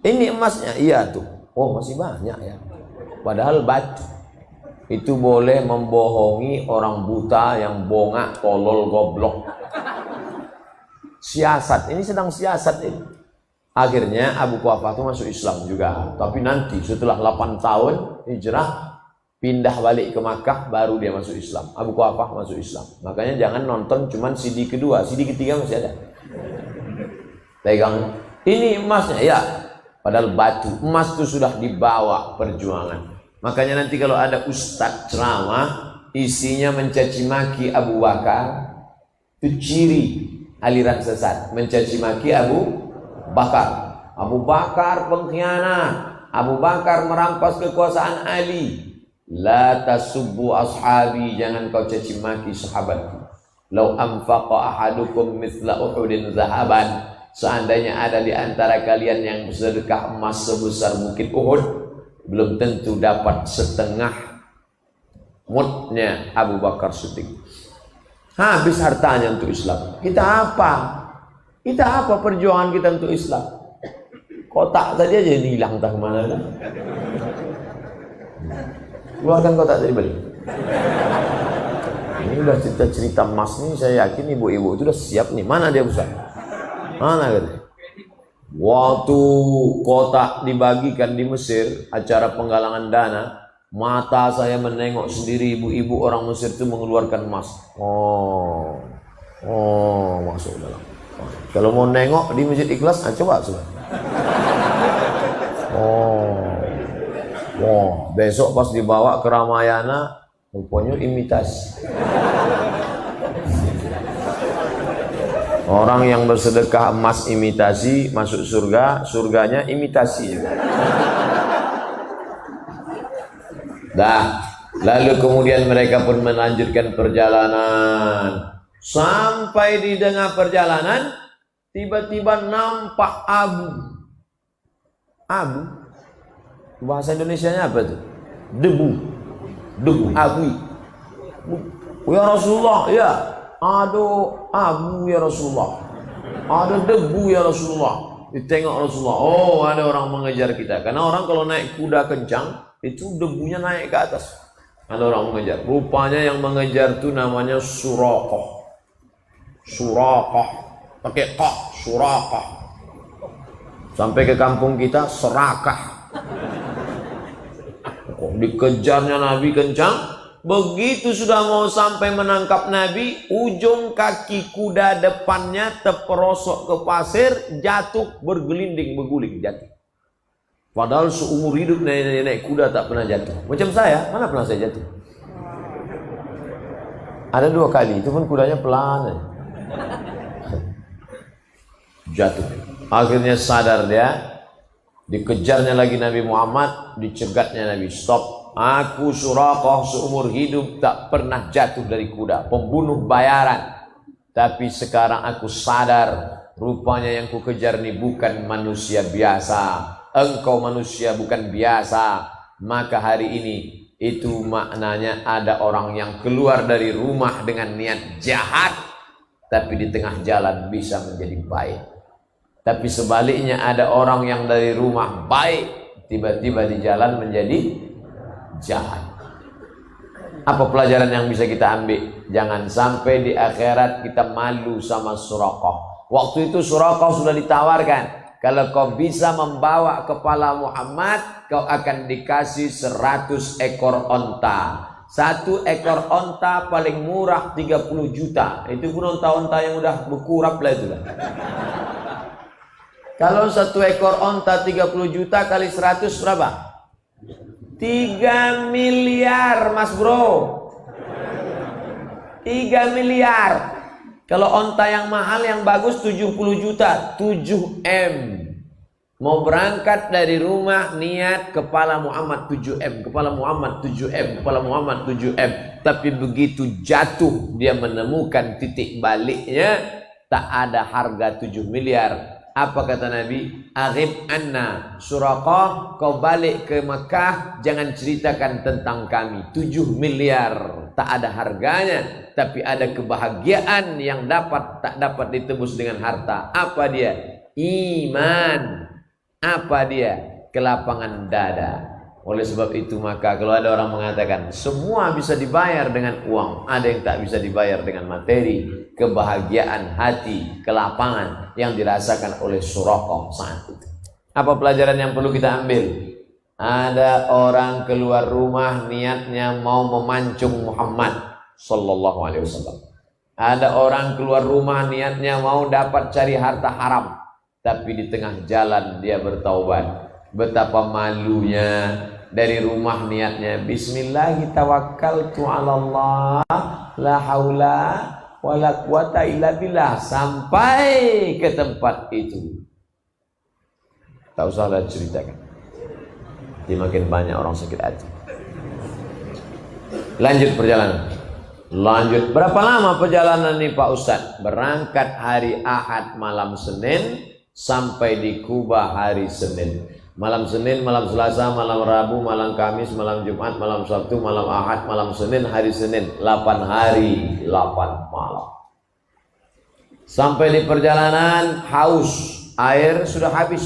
Ini emasnya, iya atuh. Oh, masih banyak ya. Padahal batu. Itu boleh membohongi orang buta yang bongak, tolol, goblok. Siasat, ini sedang siasat ini. Akhirnya Abu Quhafah itu masuk Islam juga. Tapi nanti setelah 8 tahun hijrah, pindah balik ke Makkah, baru dia masuk Islam. Abu Quhafah masuk Islam. Makanya jangan nonton cuman CD kedua, CD ketiga masih ada. Pegang, ini emasnya, ya. Padahal batu, emas itu sudah dibawa perjuangan. Makanya nanti kalau ada ustadz ceramah, isinya mencaci maki Abu Bakar, Itu ciri aliran sesat, mencaci maki Abu Bakar. Abu Bakar pengkhianat, Abu Bakar merampas kekuasaan Ali. La tasubbu ashabi, jangan kau caci maki sahabatku. Lau anfaqa ahadukum mithla Uhudin zahaban, seandainya ada di antara kalian yang bersedekah emas sebesar bukit Uhud, belum tentu dapat setengah mudnya Abu Bakar Siddiq. Habis hartanya untuk Islam. Kita apa? Kita apa perjuangan kita untuk Islam? Kotak tadi aja hilang entah kemana dah. Keluarkan kotak tadi balik. Ini udah cerita-cerita emas nih, saya yakin ibu-ibu itu udah siap nih. Mana dia Ustaz? Mana katanya? Waktu kotak dibagikan di Mesir, acara penggalangan dana, mata saya menengok sendiri ibu-ibu orang Mesir itu mengeluarkan emas. Oh, masuk dalam. Kalau mau nengok di Masjid Ikhlas, coba coba. Besok pas dibawa ke Ramayana, rupanya imitasi. Orang yang bersedekah emas imitasi masuk surga, surganya imitasi. Lalu kemudian mereka pun melanjutkan perjalanan. Sampai di tengah perjalanan, tiba-tiba nampak abu. Abu? Bahasa Indonesianya apa tuh? Debu. Debu, abu. Ya Rasulullah, ya. Aduh, abu ya Rasulullah. Ada debu ya Rasulullah. Ditengok Rasulullah, oh ada orang mengejar kita. Karena orang kalau naik kuda kencang, itu debunya naik ke atas. Ada orang mengejar. Rupanya yang mengejar itu namanya Suraqah. Suraqah, pakai qah, Suraqah. Sampai ke kampung kita serakah. Dikejarnya Nabi kencang. Begitu sudah mau sampai menangkap Nabi, ujung kaki kuda depannya terperosok ke pasir, jatuh bergelinding, berguling, jatuh. Padahal seumur hidup nenek kuda tak pernah jatuh. Macam saya, mana pernah saya jatuh? Ada 2 kali, itu pun kudanya pelan. Jatuh. Akhirnya sadar dia, dikejarnya lagi Nabi Muhammad, dicegatnya Nabi, stop. Aku Suraqah seumur hidup tak pernah jatuh dari kuda, pembunuh bayaran. Tapi sekarang aku sadar, rupanya yang ku kejar ini bukan manusia biasa. Engkau manusia bukan biasa. Maka hari ini itu maknanya ada orang yang keluar dari rumah dengan niat jahat, tapi di tengah jalan bisa menjadi baik. Tapi sebaliknya ada orang yang dari rumah baik, tiba-tiba di jalan menjadi jahat. Apa pelajaran yang bisa kita ambil? Jangan sampai di akhirat kita malu sama Suraqah. Waktu itu Suraqah sudah ditawarkan, kalau kau bisa membawa kepala Muhammad, kau akan dikasih 100 ekor onta. 1 ekor onta paling murah 30 juta. Itu pun onta-onta yang udah berkurap lah itu lah. Kalau 1 ekor onta 30 juta kali 100 berapa? 3 miliar mas bro. 3 miliar. Kalau onta yang mahal yang bagus 70 juta, 7M. Mau berangkat dari rumah niat kepala Muhammad 7M, kepala Muhammad 7M, kepala Muhammad 7M. Tapi begitu jatuh dia menemukan titik baliknya, tak ada harga 7 miliar. Apa kata Nabi? Aghib anna Suraqah, kau balik ke Mekah, jangan ceritakan tentang kami. 7 miliar tak ada harganya, tapi ada kebahagiaan yang tak dapat ditebus dengan harta. Apa dia? Iman. Apa dia? Kelapangan dada. Oleh sebab itu maka kalau ada orang mengatakan semua bisa dibayar dengan uang, ada yang tak bisa dibayar dengan materi. Kebahagiaan hati, kelapangan yang dirasakan oleh Suraqah saat itu. Apa pelajaran yang perlu kita ambil? Ada orang keluar rumah niatnya mau memancung Muhammad sallallahu alaihi wasallam. Ada orang keluar rumah niatnya mau dapat cari harta haram, tapi di tengah jalan dia bertaubat. Betapa malunya. Dari rumah niatnya bismillah tawakkaltu 'ala Allah la haula wala quwata illa billah. Sampai ke tempat itu. Tak usahlah ceritakan. Jadi makin banyak orang sakit hati. Lanjut perjalanan. Lanjut. Berapa lama perjalanan ini Pak Ustadz? Berangkat hari Ahad malam Senin sampai di Kuba hari Senin. Malam Senin, malam Selasa, malam Rabu, malam Kamis, malam Jumat, malam Sabtu, malam Ahad, malam Senin, hari Senin. 8 hari, 8 malam. Sampai di perjalanan haus, air sudah habis.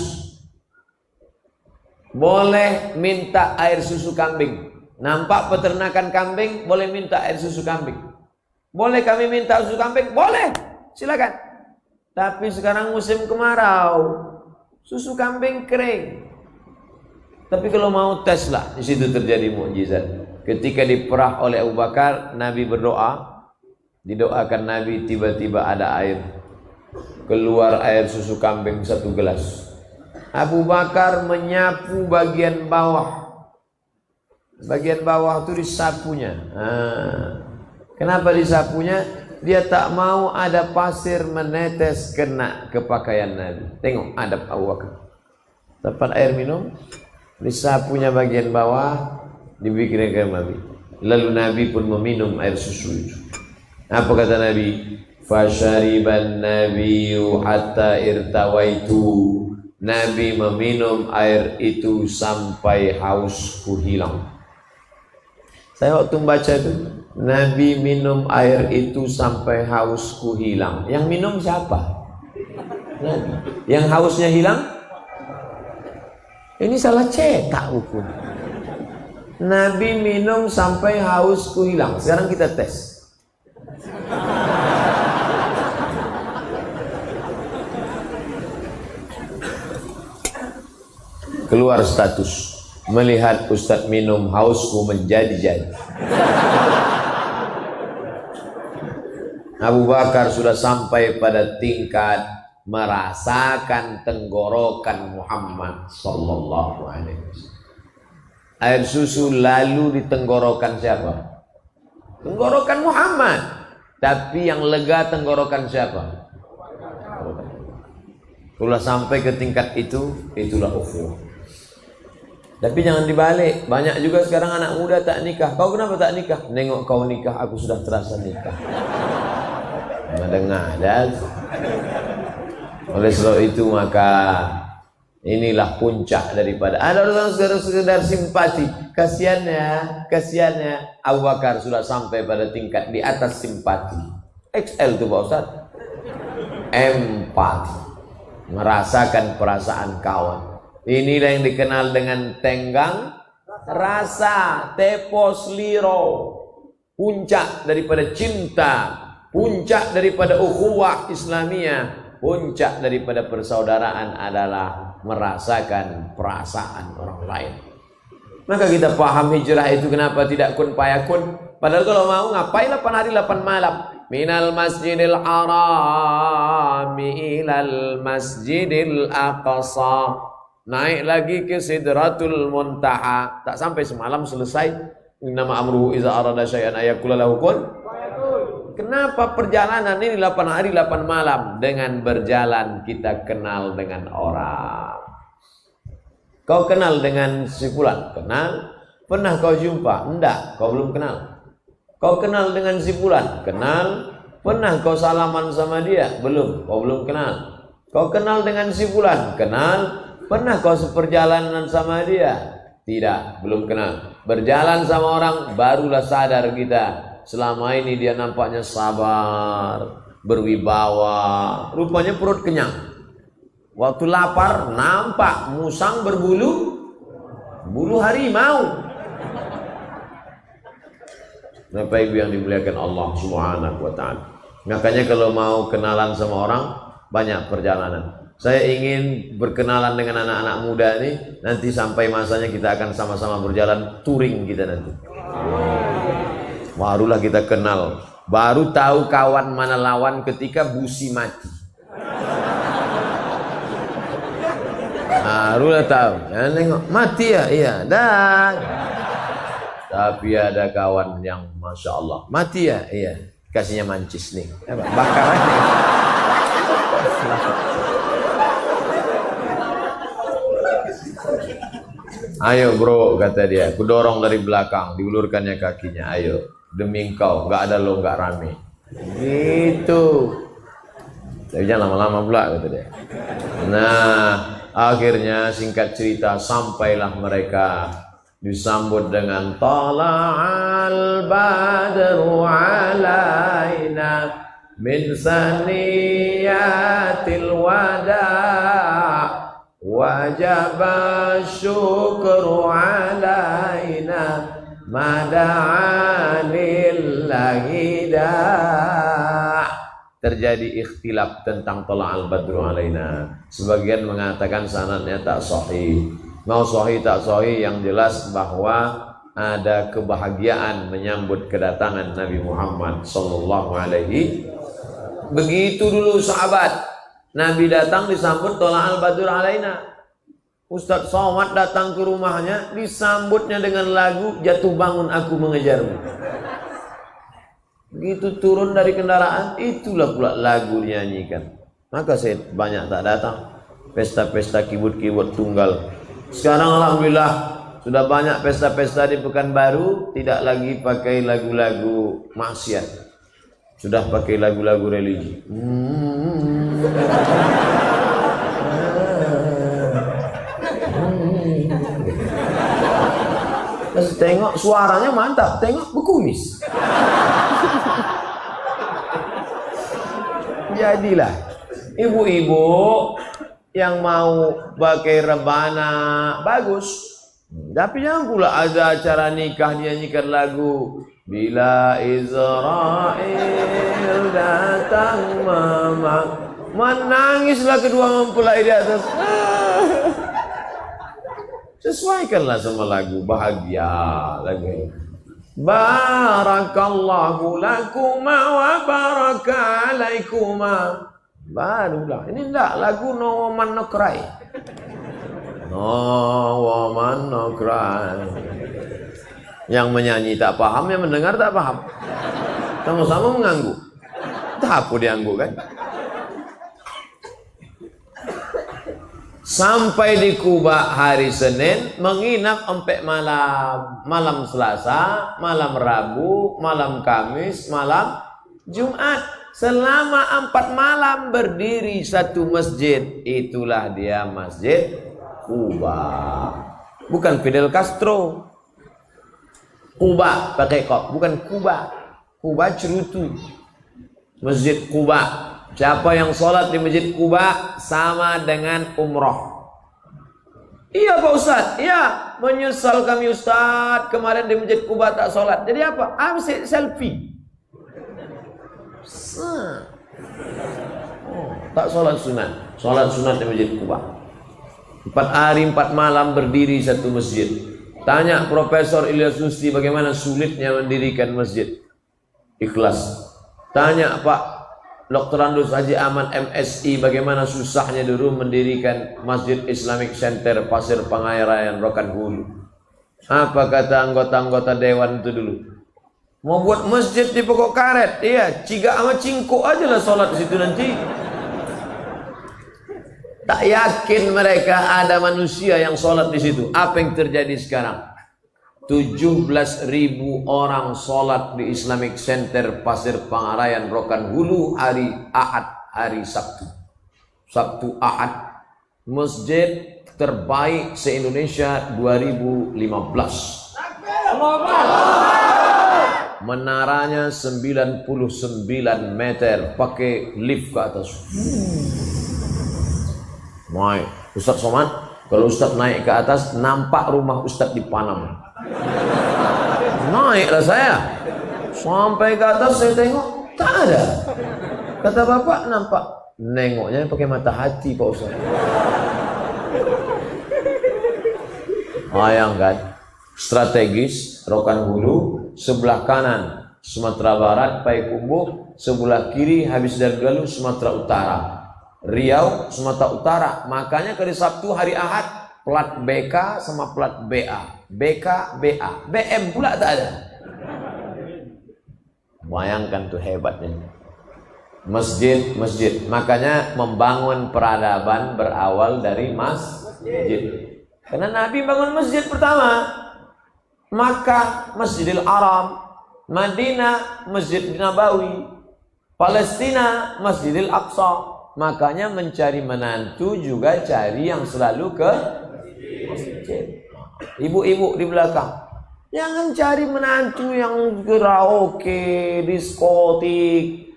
Boleh minta air susu kambing. Nampak peternakan kambing, boleh minta air susu kambing. Boleh kami minta susu kambing? Boleh, silakan. Tapi sekarang musim kemarau, susu kambing kering. Tapi kalau mau tes lah, di situ terjadi mukjizat. Ketika diperah oleh Abu Bakar, Nabi berdoa, didoakan Nabi, tiba-tiba ada air. Keluar air susu kambing 1 gelas. Abu Bakar menyapu bagian bawah. Bagian bawah itu disapunya. Kenapa disapunya? Dia tak mau ada pasir menetes kena ke pakaian Nabi. Tengok adab Abu Bakar. Dapat air minum, disapunya bagian bawah, dibikinkan Nabi. Lalu Nabi pun meminum air susu itu. Apa kata Nabi? Fasyariban nabiyyu hatta irtawaitu. Nabi meminum air itu sampai hausku hilang. Saya waktu membaca itu, Nabi minum air itu sampai hausku hilang. Yang minum siapa? Nabi. Yang hausnya hilang? Ini salah cetak hukum. Nabi minum sampai hausku hilang. Sekarang kita tes. Keluar status. Melihat Ustadz minum, hausku menjadi-jadi. Abu Bakar sudah sampai pada tingkat merasakan tenggorokan Muhammad sallallahu alaihi wasallam. Air susu lalu di tenggorokan siapa? Tenggorokan Muhammad. Tapi yang lega tenggorokan siapa? Kalau sampai ke tingkat itu, itulah ukhuwah. Tapi jangan dibalik. Banyak juga sekarang anak muda tak nikah. Kau kenapa tak nikah? Nengok kau nikah, aku sudah terasa nikah. Ngada-ngada. Oleh sebab itu maka inilah puncak daripada. Ada orang sekedar simpati. Kasiannya Abu Bakar sudah sampai pada tingkat di atas simpati. XL itu Pak Ustaz. Empati. Merasakan perasaan kawan. Inilah yang dikenal dengan tenggang rasa, tepos liro. Puncak daripada cinta, puncak daripada ukhuwah Islamiyah, puncak daripada persaudaraan adalah merasakan perasaan orang lain. Maka kita paham hijrah itu kenapa tidak kun payakun. Padahal kalau mau ngapain 8 hari 8 malam. Minal masjidil harami ilal masjidil aqsa. Naik lagi ke Sidratul Muntaha. Tak sampai semalam selesai. Innama amruhu iza arada syai'an ayakula lahu kun. Kenapa perjalanan ini 8 hari 8 malam? Dengan berjalan kita kenal dengan orang. Kau kenal dengan si fulan? Kenal. Pernah kau jumpa? Enggak, kau belum kenal. Kau kenal dengan si fulan? Kenal. Pernah kau salaman sama dia? Belum, kau belum kenal. Kau kenal dengan si fulan? Kenal. Pernah kau seperjalanan sama dia? Tidak, belum kenal. Berjalan sama orang, barulah sadar kita. Selama ini dia nampaknya sabar, berwibawa. Rupanya perut kenyang. Waktu lapar, nampak musang berbulu harimau. Bapak Ibu yang dimuliakan Allah Subhanahu wa ta'ala. Makanya kalau mau kenalan sama orang, banyak perjalanan. Saya ingin berkenalan dengan anak-anak muda ini. Nanti sampai masanya kita akan sama-sama berjalan touring kita nanti. Barulah kita kenal. Baru tahu kawan mana lawan ketika busi mati. Barulah tahu. Ya, nengok mati ya, iya. Dan tapi ada kawan yang masya Allah mati ya, iya. kasihnya mancis nih, bakar aja. Ayo bro, kata dia, ku dorong dari belakang, diulurkannya kakinya. Ayo, demi engkau, nggak ada lo nggak rame. Gitu. Tapi jangan lama-lama pula, kata dia. Nah, akhirnya singkat cerita sampailah mereka disambut dengan tala'al badru alaina min saniyatil wada' wajaba syukru alaina mada'anillahi da'. Terjadi ikhtilaf tentang tala'al badru alaina. Sebagian mengatakan sanadnya tak sahih. Mau sahih tak sahih, yang jelas bahwa ada kebahagiaan menyambut kedatangan Nabi Muhammad sallallahu alaihi. Begitu dulu sahabat, Nabi datang disambut tala'al badru alaina. Ustadz Somad datang ke rumahnya, disambutnya dengan lagu Jatuh Bangun Aku Mengejarmu. Begitu turun dari kendaraan, itulah pula lagu dinyanyikan. Maka saya banyak tak datang pesta-pesta kibut-kibut tunggal. Sekarang alhamdulillah sudah banyak pesta-pesta di Pekanbaru, tidak lagi pakai lagu-lagu maksiat, sudah pakai lagu-lagu religi. Terus tengok suaranya mantap, tengok berkumis. Jadilah ibu-ibu yang mau pakai rebana bagus, tapi jangan pula ada acara nikah dinyanyikan lagu Bila Israel datang menangislah kedua mempelai di atas. Sesuaikanlah sama lagu bahagia, lagu Barakallahu lakuma wa baraka alaikuma. Barulah. Ini enggak lagu No Woman No Cry. No Woman No Cry. Yang menyanyi tak paham, yang mendengar tak paham. Sama-sama mengangguk. Tak apa diangguk kan? Sampai di Kuba hari Senin, menginap sampai malam Selasa, malam Rabu, malam Kamis, malam Jumat. Selama 4 malam berdiri satu masjid. Itulah dia Masjid Kuba. Bukan Fidel Castro. Kuba pakai kop, bukan Kuba. Kuba cerutu. Masjid Kuba. Siapa yang sholat di Masjid Kuba sama dengan umroh. Iya Pak Ustadz, iya, menyesal kami Ustadz, kemarin di Masjid Kuba tak sholat. Jadi apa? Ambil selfie. Tak sholat sunat. Sholat sunat di Masjid Kuba. 4 hari 4 malam berdiri satu masjid. Tanya Profesor Ilyas Nusti bagaimana sulitnya mendirikan masjid. Ikhlas. Tanya Pak Dr. Andus Haji Aman MSI bagaimana susahnya dulu mendirikan Masjid Islamic Center Pasir Pengairan Rokan Hulu. Apa kata anggota-anggota dewan itu dulu? Mau buat masjid di pokok karet, iya, ciga sama cingko aja lah sholat di situ nanti. Tak yakin mereka ada manusia yang sholat di situ. Apa yang terjadi sekarang? 17.000 orang sholat di Islamic Center Pasir Pengarayan Rokan Hulu hari Ahad, hari Sabtu. Sabtu Ahad. Masjid terbaik se-Indonesia 2015. Menaranya 99 meter, pakai lift ke atas. Naik. Ustadz Somad, kalau Ustadz naik ke atas, nampak rumah Ustadz di Panama. Naiklah saya. Sampai ke atas saya tengok, tak ada. Kata bapak, nampak. Nengoknya pakai mata hati Pak Ustadz. Bayangkan, strategis Rokan Hulu, sebelah kanan Sumatera Barat, Payakumbuh, sebelah kiri Habis Dargaluh, Sumatera Utara. Riau, Sumatera Utara. Makanya hari Sabtu, hari Ahad, plat BK sama plat BA. BK, BA. BM pula tak ada. Bayangkan tuh hebatnya. Masjid. Makanya membangun peradaban berawal dari masjid. Karena Nabi bangun masjid pertama. Makkah, Masjidil Haram. Madinah, Masjid Nabawi. Palestina, Masjidil Aqsa. Makanya mencari menantu juga cari yang selalu ke masjid. Ibu-ibu di belakang, jangan cari menantu yang karaoke, diskotik.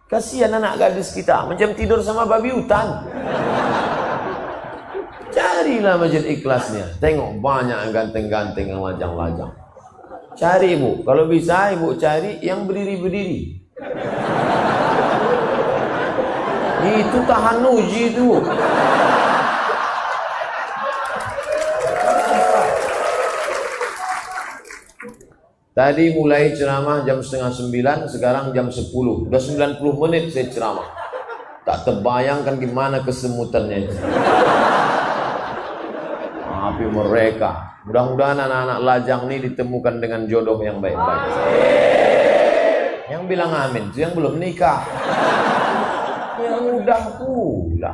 Kasihan anak gadis kita, macam tidur sama babi hutan. Carilah masjid ikhlasnya. Tengok banyak yang ganteng-ganteng, yang lajang-lajang. Cari ibu, kalau bisa ibu cari yang berdiri-berdiri. Itu tahan uji itu. Tadi mulai ceramah jam 8:30, sekarang jam 10. Udah 90 menit saya ceramah. Tak terbayangkan gimana kesemutannya itu. Tapi mereka, mudah-mudahan anak-anak lajang ini ditemukan dengan jodoh yang baik-baik. Yang bilang amin, yang belum nikah. Yang udah pula.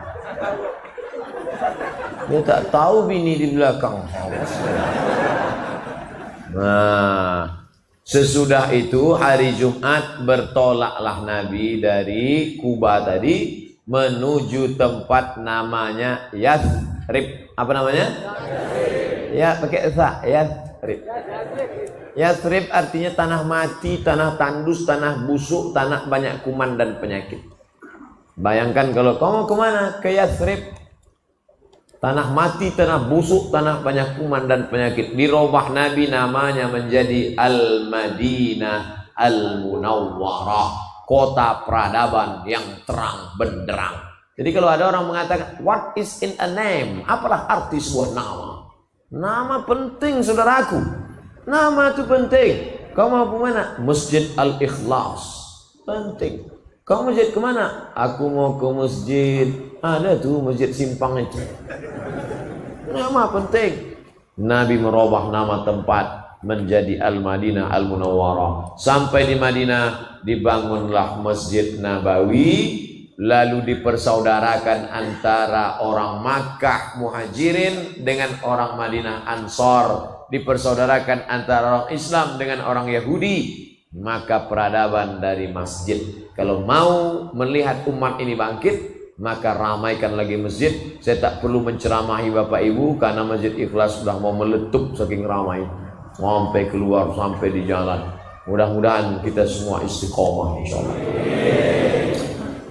Dia tak tahu bini di belakang. Nah, sesudah itu hari Jumat bertolaklah Nabi dari Kuba tadi menuju tempat namanya Yathrib. Apa namanya? Ya, pakai sa, Yathrib. Yathrib artinya tanah mati, tanah tandus, tanah busuk, tanah banyak kuman dan penyakit. Bayangkan kalau kau mau kemana? Ke Yathrib. Tanah mati, tanah busuk, tanah banyak kuman dan penyakit. Dirubah Nabi namanya menjadi Al-Madinah Al-Munawwarah. Kota peradaban yang terang benderang. Jadi kalau ada orang mengatakan, what is in a name? Apalah arti sebuah nama? Nama penting, saudaraku. Nama itu penting. Kau mau kemana? Masjid Al-Ikhlas. Penting. Kau masjid kemana? Aku mau ke masjid. Ada tuh masjid Simpang itu. Nama penting. Nabi merubah nama tempat menjadi Al-Madinah Al-Munawwarah. Sampai di Madinah dibangunlah Masjid Nabawi. Lalu dipersaudarakan antara orang Makkah Muhajirin dengan orang Madinah Ansor. Dipersaudarakan antara orang Islam dengan orang Yahudi. Maka peradaban dari masjid. Kalau mau melihat umat ini bangkit, maka ramaikan lagi masjid. Saya tak perlu menceramahi Bapak Ibu karena Masjid Ikhlas sudah mau meletup saking ramai. Sampai keluar, sampai di jalan. Mudah-mudahan kita semua istiqomah insyaallah.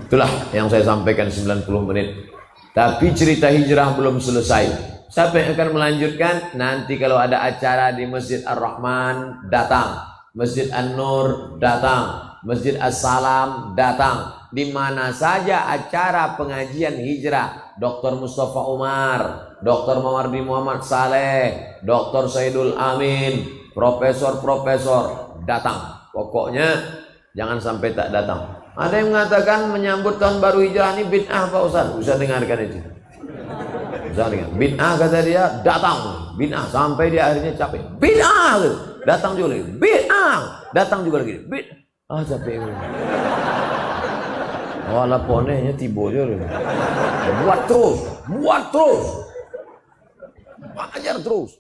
Itulah yang saya sampaikan 90 menit. Tapi cerita hijrah belum selesai. Siapa yang akan melanjutkan? Nanti kalau ada acara di Masjid Ar-Rahman, datang. Masjid An-Nur, datang. Masjid As-Salam, datang. Di mana saja acara pengajian hijrah, Dr. Mustafa Umar, Dr. Mawardi Muhammad Saleh, Dr. Saidul Amin, profesor-profesor datang. Pokoknya jangan sampai tak datang. Ada yang mengatakan menyambut tahun baru hijrah ini bid'ah Pak Ustaz. Bisa dengarkan itu. Bisa dengar. Bid'ah kata dia, datang. Bid'ah sampai dia akhirnya capek. Bid'ah. Datang juga lagi. Bid'ah. Datang juga lagi. Bid'ah. Ah capek. Wala ponenya tibo je. Buat terus. Ajar terus.